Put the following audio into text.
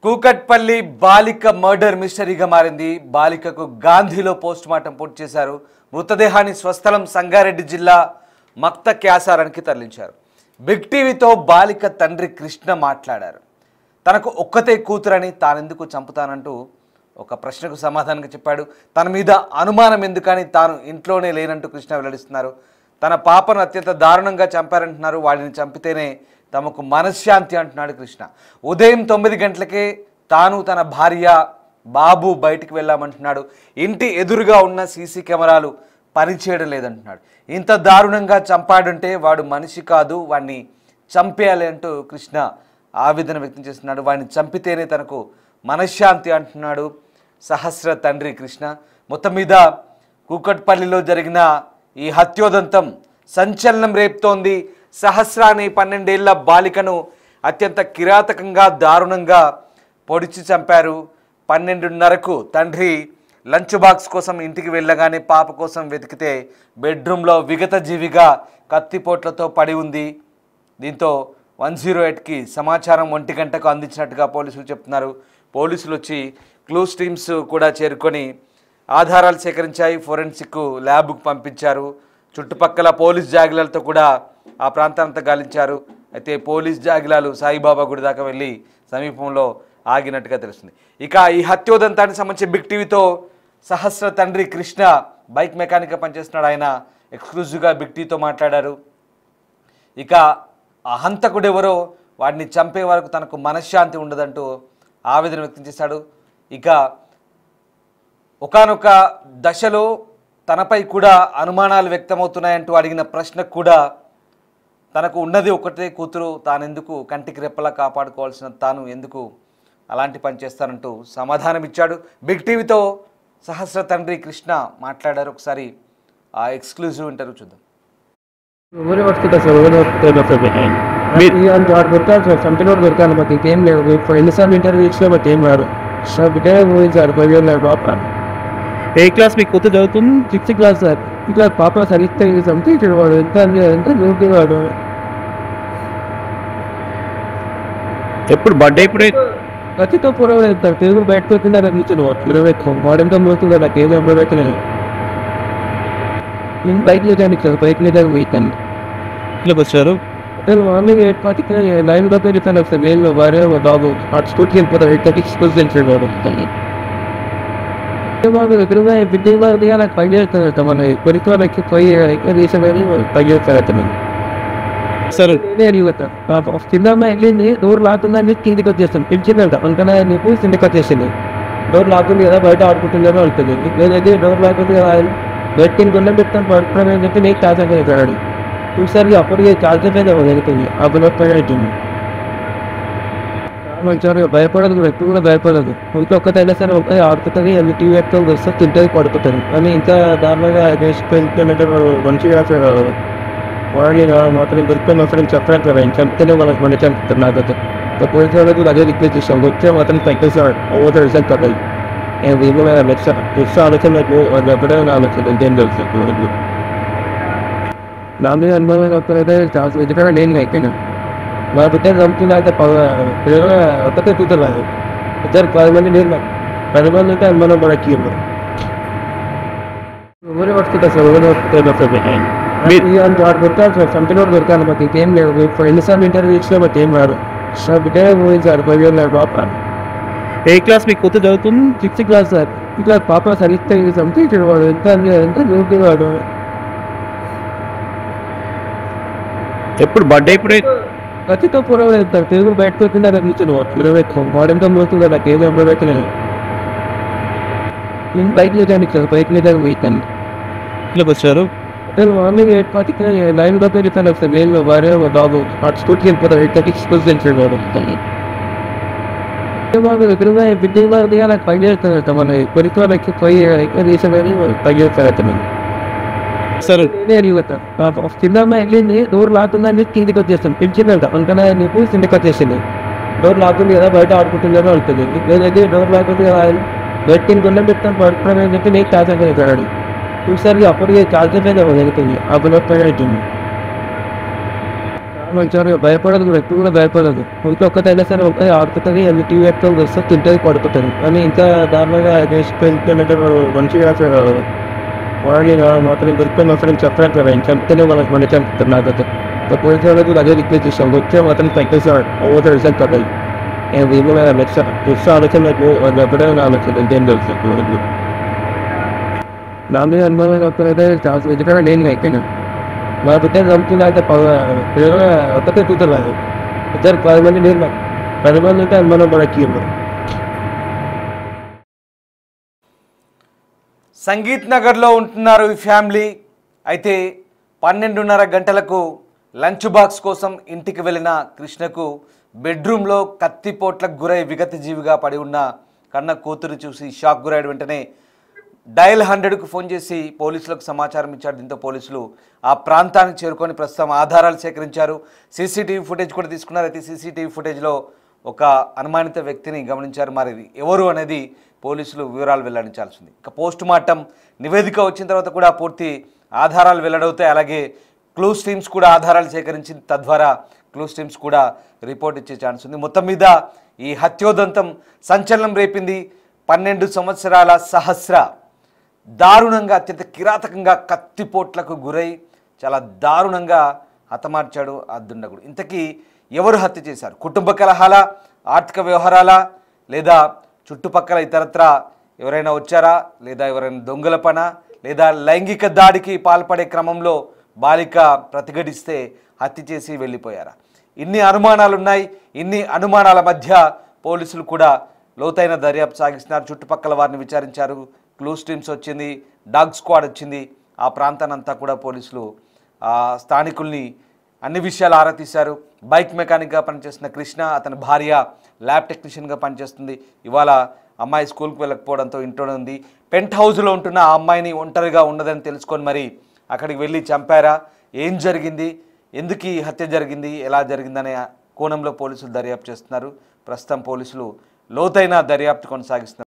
కూకట్పల్లి బాలిక మర్డర్ మిస్టరీగా మారింది. బాలికకు గాంధీలో post mortem పూర్తి చేశారు. మృతదేహాన్ని స్వస్థలం సంగారెడ్డి జిల్లా మక్త క్యాసారానికి తరలించారు. బిగ్ టీవీతో బాలిక తండ్రి కృష్ణ మాట్లాడారు. తనకు ఒక్కతే కూతురని తానెందుకు చంపుతానంటూ ఒక ప్రశ్నకు సమాధానంగా చెప్పాడు. తన మీద అనుమానం ఎందుకని తాను ఇంట్లోనే లేనంటూ కృష్ణ వెల్లడిస్తున్నారు. తన పాపను అత్యంత దారుణంగా చంపారంటున్నారు. వాడిని చంపితేనే తమకు మనశ్శాంతి అంటున్నాడు కృష్ణ. ఉదయం 9 గంటలకే తాను తన భార్య బాబు బయటికి వెళ్ళామంటున్నాడు. ఇంటి ఎదురుగా ఉన్న సీసీ కెమెరాలు పనిచేయడం లేదంటున్నాడు. ఇంత దారుణంగా చంపాడంటే వాడు మనిషి కాదు, వాడిని చంపేయాలి అంటూ కృష్ణ ఆవేదన వ్యక్తం చేస్తున్నాడు. వాడిని చంపితేనే తనకు మనశ్శాంతి అంటున్నాడు సహస్ర తండ్రి కృష్ణ. మొత్తం మీద కూకట్పల్లిలో జరిగిన ఈ హత్యోదంతం సంచలనం రేపుతోంది. సహస్ర అనే 12 ఏళ్ల బాలికను అత్యంత కిరాతకంగా దారుణంగా పొడిచి చంపారు. 12:30కు తండ్రి లంచ్ బాక్స్ కోసం ఇంటికి వెళ్ళగానే పాప కోసం వెతికితే బెడ్రూమ్లో విగత జీవిగా కత్తిపోట్లతో పడి ఉంది. దీంతో 108కి సమాచారం 1 గంటకు అందించినట్టుగా పోలీసులు చెప్తున్నారు. పోలీసులు వచ్చి క్లూస్ టీమ్స్ కూడా చేరుకొని ఆధారాలు సేకరించాయి. ఫోరెన్సిక్ ల్యాబ్కు పంపించారు. చుట్టుపక్కల పోలీస్ జాగిలాలతో కూడా ఆ ప్రాంతానంతా గాలించారు. అయితే పోలీస్ జాగిలాలు సాయిబాబా గుడి దాకా వెళ్ళి సమీపంలో ఆగినట్టుగా తెలుస్తుంది. ఇక ఈ హత్యోదంతానికి సంబంధించి బిగ్ టీవీతో సహస్ర తండ్రి కృష్ణ బైక్ మెకానిక్గా పనిచేస్తున్నాడు. ఆయన ఎక్స్క్లూజివ్గా బిగ్ టీవీతో మాట్లాడారు. ఇక ఆ హంతకుడెవరో వాడిని చంపే వరకు తనకు మనశ్శాంతి ఉండదంటూ ఆవేదన వ్యక్తం చేశాడు. ఇక ఒకానొక దశలో తనపై కూడా అనుమానాలు వ్యక్తమవుతున్నాయంటూ అడిగిన ప్రశ్నకు కూడా తనకు ఉన్నది ఒకటే కూతురు, తానెందుకు కంటికి రెప్పలా కాపాడుకోవాల్సిన తాను ఎందుకు అలాంటి పని చేస్తానంటూ సమాధానం ఇచ్చాడు. బిగ్ టీవీతో సహస్ర తండ్రి కృష్ణ మాట్లాడారు. ఒకసారి ఆ ఎక్స్క్లూజివ్ ఇంటర్వ్యూ చూద్దాం. ఊరి వస్తుంది సార్, ఊరి వస్తుంది సంపినోడు దొరకాలి. మాకు ఇంకేం లేదు. ఇప్పుడు ఎన్నిసార్లు ఇంటర్వ్యూ ఇచ్చినా మాకు ఏం రాదు. సో బిడ్డ పోయింది సార్, 5 ఏళ్ళు పాప. ఏ క్లాస్ మీకు కూతురు చదువుతుంది? 6th class sir. ఇట్లా పాప సరిగ్గా సంథింగ్ ఇక్కడ వాడు ఎంత చూపేవాడు. ఎప్పుడు బర్త్డే ఎప్పుడే? ఖచ్చితంగా పూర్వం వెళ్తారు. తెలుగు బయటకు వచ్చిందా కూర్చొని ఇరవై వాడంతా పోతుంది. నాకు ఏదో పెట్టలేదు. నేను బైక్ లేదానికి సార్, బైక్ లేదానికి పోయితాను. ఇంట్లోకి వచ్చారు. నేను మార్నింగ్ 8:40కి 9 దాకా వెళ్తాను సార్. నేను వారే బాబు ఆ స్కూల్కి వెళ్ళిపోతాను. 8:30కి స్కూల్ తెలిసాడు. ఎదురుగా బిడ్డ నాకు పని చేస్తాను. మన కొరికి వాళ్ళకి పోయి ఎక్కువ దేశమని పని చేస్తాను. సార్ కిందమ్మ వెళ్ళింది, డోర్ లాక్కుందని కిందికి వచ్చేస్తాను. పిలిచిందంట అంతనా నీకు కిందికి వచ్చేసింది. డోర్ లాక్కుంది కదా, బయట ఆడుకుంటుందని వెళ్తుంది. లేదైతే డోర్ లాక్కుంది కదా, బయట కింద గుండె పెడతాను పడుతున్నాను అని చెప్పి నీకు ఛార్జ్ అయిపోయాడు. చూసారికి అప్పటికి ఛార్జ్ అయిపోయింది జరుగుతుంది. ఆ బుల్లెట్ పైన అవుతుంది. మంచిగా భయపడదు కూడా, ఎప్పుడు కూడా భయపడదు. ఇంట్లో ఒక్కటైనా సరే ఒక ఆడుతుంది, అది టీవీ పెట్టుకొని వస్తే తింటుంది, పడుకుంటుంది. కానీ ఇంకా దానిలో వేసిపోయిందంటే మంచిగా వాడిని మాత్రం దొరుకుతుంది. అసలు చెప్పలేదు కదా, చంపితేనే వాళ్ళకి మళ్ళీ చంపుతారు. నాకైతే పోలీసు వాళ్ళకు అదే రిక్వెస్ట్ చేస్తాం. వచ్చే మాత్రం తగ్గిస్తాడు. ఓవర్ రిజల్ట్ పడ్డాయి. నేను ఆలోచన వాళ్ళు ఎప్పుడైనా ఆలోచన ఏం తెలుసు. నా మీద అనుభవం అయితే చాలా ఎందుకంటే నేను అయిపోయినా మా బిడ్డ చంపుతున్నాక ఒక్కటే కూతురు. ఇద్దరు 10 మంది నేను 10 మంది అంటే అనుమానం మనకి ఊరి వస్తుంది సార్. ఊరి వస్తుంది దొరకాలి సార్. సంపినోడు దొరకాలి. మాకు ఇంకేం లేదు. ఇప్పుడు ఎన్నిసార్లు ఇంటర్వ్యూ ఇచ్చినా మాకు ఏం రాదు. సో బిడ్డ పోయింది సార్, 5 ఏళ్ళు పాప. ఏ క్లాస్ మీకు కూతురు చదువుతుంది? 6th class sir. ఇట్లా పాప సరిగ్గా సంథింగ్ ఇక్కడ వాడు ఎంత చూపేవాడు. ఎప్పుడు బర్త్డే ఎప్పుడే? ఖచ్చితంగా పూర్వం వెళ్తారు. తెలుగు బయటకు వచ్చిందా కూర్చొని ఇరవై వాడంతా పోతుంది. నాకు ఏదో పెట్టలేదు. నేను బైక్ లేదానికి సార్, బైక్ లేదానికి పోయితాను. ఇంట్లోకి వచ్చారు. నేను మార్నింగ్ 8:40కి 9 దాకా వెళ్తాను సార్. నేను వారే బాబు ఆ స్కూల్కి వెళ్ళిపోతాను. 8:30కి స్కూల్ తెలిసాడు. ఎదురుగా బిడ్డ నాకు పని చేస్తాను. మన కొరికి వాళ్ళకి పోయి ఎక్కువ దేశమని పని చేస్తాను. సార్ కిందమ్మ వెళ్ళింది, డోర్ లాక్కుందని కిందికి వచ్చేస్తాను. పిలిచిందంట అంతనా నీకు కిందికి వచ్చేసింది. డోర్ లాక్కుంది కదా, బయట ఆడుకుంటుందని వెళ్తుంది. లేదైతే డోర్ లాక్కుంది కదా, బయట కింద గుండె పెడతాను పడుతున్నాను అని చెప్పి నీకు ఛార్జ్ అయిపోయాడు. చూసారికి అప్పటికి ఛార్జ్ అయిపోయింది జరుగుతుంది. ఆ బుల్లెట్ పైన అవుతుంది. మంచిగా భయపడదు కూడా, ఎప్పుడు కూడా భయపడదు. ఇంట్లో ఒక్కటైనా సరే ఒకటే ఆడుతుంటుంది, అది టీవీ పెట్టుకొని వస్తే తింటుంది పడుకుంటుంది. కానీ ఇంకా దారుణంగా చేసిపోయిందంటే మంచిగా మార్నింగ్ మాత్రం దొరుకుతుంది అసలు చెప్పలేదు కదా, ఇంకా చెప్తేనే మనకు మళ్ళీ చంపుతారు. నాకైతే పోలీసు వాళ్ళకు అదే రిక్వెస్ట్ చేస్తాం, వచ్చే మాత్రం తగ్గిస్తాడు ఓవర్ రిజల్ట్ పడ్డాయి. నేను కూడా నెక్స్ట్ ఆలోచన వాళ్ళు ఎప్పుడైనా ఆలోచన ఏం తెలుసు నా మీద అనుభవం అయితే చాలా ఎందుకంటే నేను అయిపోయినా మా బిడ్డ చంపుతున్నా అయితే ఒక్కటే కూతురు ఇద్దరు 10 మంది నేను 10 మంది ఉంటే అనుమానం మనకి. సంగీత్ నగర్లో ఉంటున్నారు ఈ ఫ్యామిలీ. అయితే 12:30 గంటలకు లంచ్ బాక్స్ కోసం ఇంటికి వెళ్ళిన కృష్ణకు బెడ్రూమ్లో కత్తిపోట్లకు గురై విగత జీవిగా పడి ఉన్న కన్న కూతురు చూసి షాక్ గురైన వెంటనే డయల్ 100కు ఫోన్ చేసి పోలీసులకు సమాచారం ఇచ్చారు. దీంతో పోలీసులు ఆ ప్రాంతానికి చేరుకొని ప్రస్తుతం ఆధారాలు సేకరించారు. సీసీటీవీ ఫుటేజ్ కూడా తీసుకున్నారు. అయితే సీసీటీవీ ఫుటేజ్లో ఒక అనుమానిత వ్యక్తిని గమనించారు. మరి ఎవరు అనేది పోలీసులు వివరాలు వెల్లడించాల్సి ఉంది. ఇక పోస్ట్ మార్టం నివేదిక వచ్చిన తర్వాత కూడా పూర్తి ఆధారాలు వెల్లడవుతాయి. అలాగే క్లూస్ టీమ్స్ కూడా ఆధారాలు సేకరించింది, తద్వారా క్లూస్ టీమ్స్ కూడా రిపోర్ట్ ఇచ్చే ఛాన్స్ ఉంది. మొత్తం మీద ఈ హత్యోదంతం సంచలనం రేపింది. 12 సంవత్సరాల సహస్ర దారుణంగా అత్యంత కిరాతకంగా కత్తిపోట్లకు గురై చాలా దారుణంగా హతమార్చాడు ఆ దుండగుడు. ఇంతకీ ఎవరు హత్య చేశారు? కుటుంబ కలహాలా, ఆర్థిక వ్యవహారాలా, లేదా చుట్టుపక్కల ఇతరత్ర ఎవరైనా వచ్చారా, లేదా ఎవరైనా దొంగల పనా, లేదా లైంగిక దాడికి పాల్పడే క్రమంలో బాలిక ప్రతిఘటిస్తే హత్య చేసి వెళ్ళిపోయారా? ఇన్ని అనుమానాలు ఉన్నాయి. ఇన్ని అనుమానాల మధ్య పోలీసులు కూడా లోతైన దర్యాప్తు సాగిస్తున్నారు. చుట్టుపక్కల వారిని విచారించారు. క్లూస్ టీమ్స్ వచ్చింది, డాగ్ స్క్వాడ్ వచ్చింది. ఆ ప్రాంతానంతా కూడా పోలీసులు స్థానికుల్ని అన్ని విషయాలు ఆరా తీశారు. బైక్ మెకానిక్గా పనిచేస్తున్న కృష్ణ, అతని భార్య ల్యాబ్ టెక్నీషియన్గా పనిచేస్తుంది. ఇవాళ అమ్మాయి స్కూల్కి వెళ్ళకపోవడంతో ఇంట్లోనే ఉంది. పెంట్ హౌస్లో ఉంటున్న ఆ అమ్మాయిని ఒంటరిగా ఉన్నదని తెలుసుకొని మరి అక్కడికి వెళ్ళి చంపారా, ఏం జరిగింది, ఎందుకు ఈ హత్య జరిగింది, ఎలా జరిగిందనే కోణంలో పోలీసులు దర్యాప్తు చేస్తున్నారు. ప్రస్తుతం పోలీసులు లోతైన దర్యాప్తు కొనసాగిస్తున్నారు.